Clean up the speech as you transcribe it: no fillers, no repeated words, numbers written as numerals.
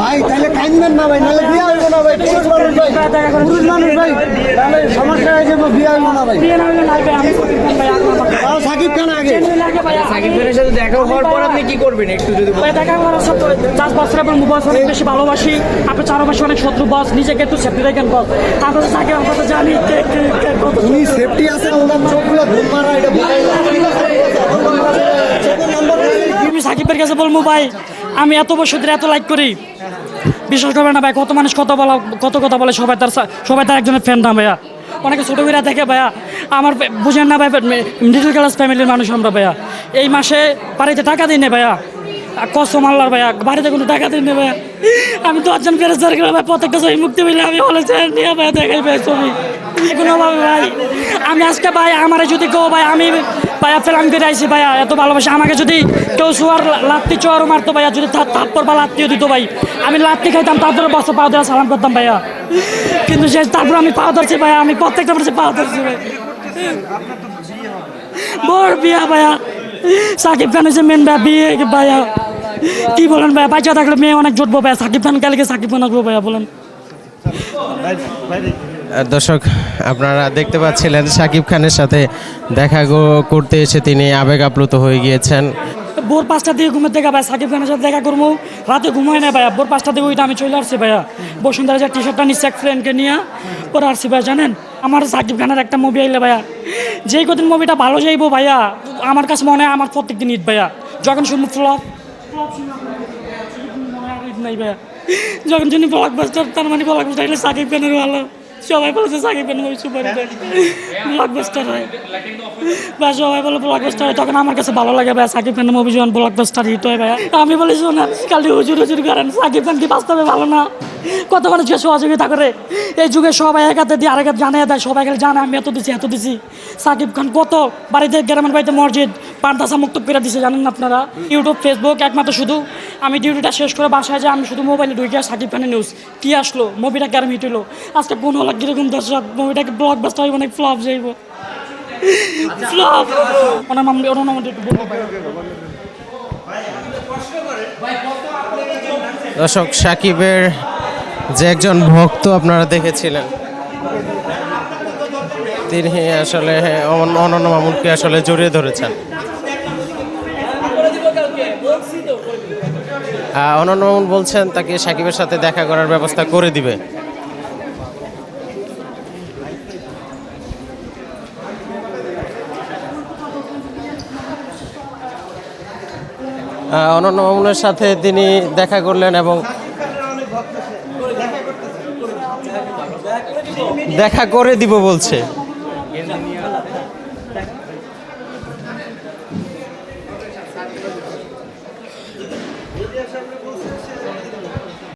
ভাই তাহলে কাইন্দেন না ভাই, নাহলে বিয়ে হইব না ভাই। পুরুষ মানুষ ভাই, পুরুষ মানুষ ভাই, তাহলে সমস্যা হয়ে যাবে, বিয়ে হইব না ভাই। তাও সাকিব খান আগে। সাকিব খানের সাথে দেখা হওয়ার পর আপনি কি করবেন একটু যদি দেখা করার সাথে 10 বছর আপনার মোবাইল অনেক বেশি ভালোবাসি, আপনার চারপাশে অনেক শত্রু বস, নিজেকে একটু সেফটি রাখেন বস। আমরা তো সাকিব আমরা তো জানি উনি সেফটি আছে, ওনার চোখগুলো ঘুম মারা, এটা বোঝাই না। আমি সাকিবের কাছে বলবো ভাই, আমি এত বছর ধরে এত লাইক করি, বিশ্বাস করবেন না ভাই, কত মানুষ কত কথা বলে, সবাই তার একজনের ফ্যান না ভাইয়া। অনেকে ছোটো করে দেখে ভাইয়া, আমার বুঝেন না ভাই, মিডল ক্লাস ফ্যামিলির মানুষ আমরা ভাইয়া। এই মাসে বাড়িতে টাকা দিই না ভাইয়া, কসম আল্লাহর ভাইয়া, বাড়িতে কোনো টাকা দিই না ভাইয়া। আমি 10 জন ফেরেস্তার গেলে ভাই, প্রত্যেকটা ছবি মুক্তি পেলে আমি হলে নিয়ে ভাইয়া দেখাই ভাই ছবি কোনোভাবে ভাই। আমি আজকে ভাই আমার যদি কেউ ভাই, আমি ভাইয়া ফেলাম করে আইসি ভাইয়া, এত ভালোবাসি আমাকে। যদি কেউ শোয়ার লাত্তি চোয়ারও মারতো ভাইয়া, যদি থাপ্পর বা লাত্তিও দিত ভাই, আমি লাত্তি খাইতাম, তারপরে বসে পাও দেওয়া সালাম করতাম ভাইয়া। কিন্তু তারপর আমি পাও ধরছি ভাইয়া, আমি প্রত্যেকটা বসে পাও ধরছি ভাই। বড় বিয়া ভাইয়া, সাকিব খান হচ্ছে মেন বিয়ে ভাইয়া। কি বলেন ভাইয়া, বাচ্চা থাকলে মেয়ে অনেক জুটবো ভাইয়া, সাকিব খান কালকে সাকিব খান আসবো ভাইয়া, বলেন। দর্শক, আপনারা দেখতে পাচ্ছিলেন সাকিব খানের সাথে দেখা করতে এসে তিনি আবেগ আপ্লুত হয়ে গিয়েছেন। ভোর 5টার দিকে ঘুমের থেকে ভাই সাকিব খানের সাথে দেখা করবো, রাতে ঘুমাই না ভাইয়া। ভোর 5টার দিকে ওইটা আমি চলে আসছি ভাইয়া, বসুন্ধরা যে টি শার্টটা নিচ্ছে এক ফ্রেন্ডকে নিয়ে পরে আসছি ভাইয়া। জানেন আমার সাকিব খানের একটা মুভি আইলে ভাইয়া, যেই কদিন মুভিটা ভালো যাইবো ভাইয়া, আমার কাছে মনে হয় আমার প্রত্যেক দিন ঈদ ভাইয়া। যখন শুনবো ফ্লপ নাই ভাইয়া, যখন শুনি ব্লকবাস্টার, তার মানে ব্লকবাস্টার হলে সাকিব খানের ভালো। সবাই বলেছে Shakib Khan movie super hit, blockbuster হয় বা সবাই বলে ব্লকবাস্টার হয়, তখন আমার কাছে ভালো লাগে ভাই। সাকিব খানের মুভি যখন ব্লকবাস্টার হিট হয় ভাইয়া, আমি বলি শোনা খালি হুজুর করেন, সাকিব খান কি বাস্তবে ভালো না? কত মানুষকে সহযোগিতা করে এই যুগে, সবাই এক হাতে দিয়ে আরেক হাতে জানিয়ে দেয়, সবাই খালি জানে আমি এত দিছি। সাকিব খান কত বাড়িতে, গ্রামের বাড়িতে মসজিদ পান্তাসা মুক্ত করে দিছে, জানেন না আপনারা? ইউটিউব ফেসবুক একমাত্র শুধু আমি ডিউটিটা শেষ করে বাসায় যে আমি শুধু মোবাইলে ঢুকে সাকিব খানের নিউজ কি আসলো, মুভিটা কেরম হিট হলো, আজকে 15 লাখ কিরকম দর্শক, মুভিটাকে ব্লকবাস্টার হইব না ফ্লপ যাইব, ফ্লপ। ওনার নাম একটু বলবো। দর্শক, সাকিবের যে একজন ভক্ত আপনারা দেখেছিলেন, তিনি আসলে অনন্য মামুনকে আসলে জড়িয়ে ধরেছেন। অনন্য মামুন বলছেন তাকে সাকিবের সাথে দেখা করার ব্যবস্থা করে দিবে। অনন্য মামুনের সাথে তিনি দেখা করলেন এবং দেখা করে দিব বলছে।